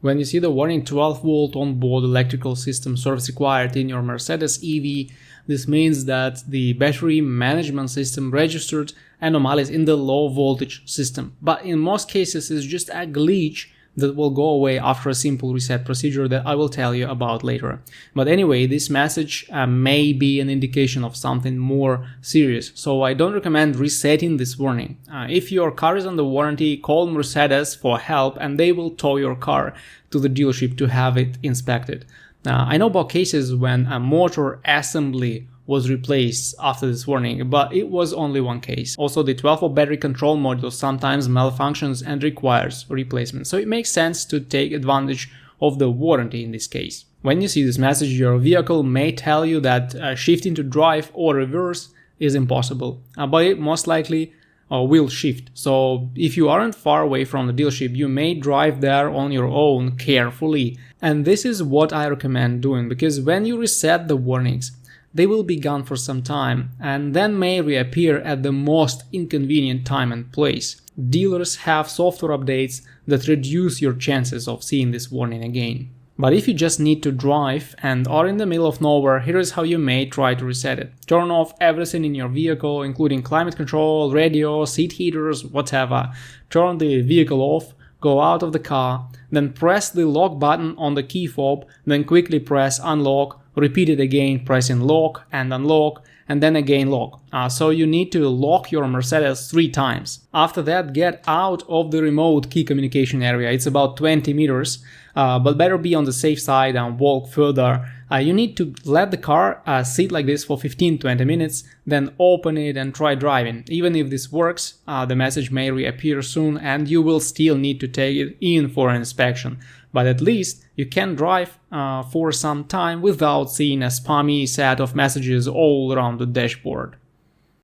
When you see the warning 12-volt onboard electrical system service required in your Mercedes EV, this means that the battery management system registered anomalies in the low voltage system. But in most cases, it's just a glitch that will go away after a simple reset procedure that I will tell you about later. But anyway, this message may be an indication of something more serious, so I don't recommend resetting this warning. If your car is under warranty, call Mercedes for help and they will tow your car to the dealership to have it inspected. I know about cases when a motor assembly was replaced after this warning, but it was only one case. Also, the 12-volt battery control module sometimes malfunctions and requires replacement, so it makes sense to take advantage of the warranty in this case. When you see this message, your vehicle may tell you that shifting to drive or reverse is impossible, but it most likely will shift. So if you aren't far away from the dealership, you may drive there on your own carefully. And this is what I recommend doing, because when you reset the warnings, they will be gone for some time and then may reappear at the most inconvenient time and place. Dealers have software updates that reduce your chances of seeing this warning again. But if you just need to drive and are in the middle of nowhere, here is how you may try to reset it. Turn off everything in your vehicle, including climate control, radio, seat heaters, whatever. Turn the vehicle off, go out of the car, then press the lock button on the key fob, then quickly press unlock, repeat it again, pressing lock and unlock, and then again lock. So you need to lock your Mercedes 3 times. After that, get out of the remote key communication area. It's about 20 meters, but better be on the safe side and walk further. You need to let the car sit like this for 15-20 minutes, then open it and try driving. Even if this works, the message may reappear soon and you will still need to take it in for an inspection. But at least you can drive for some time without seeing a spammy set of messages all around the dashboard.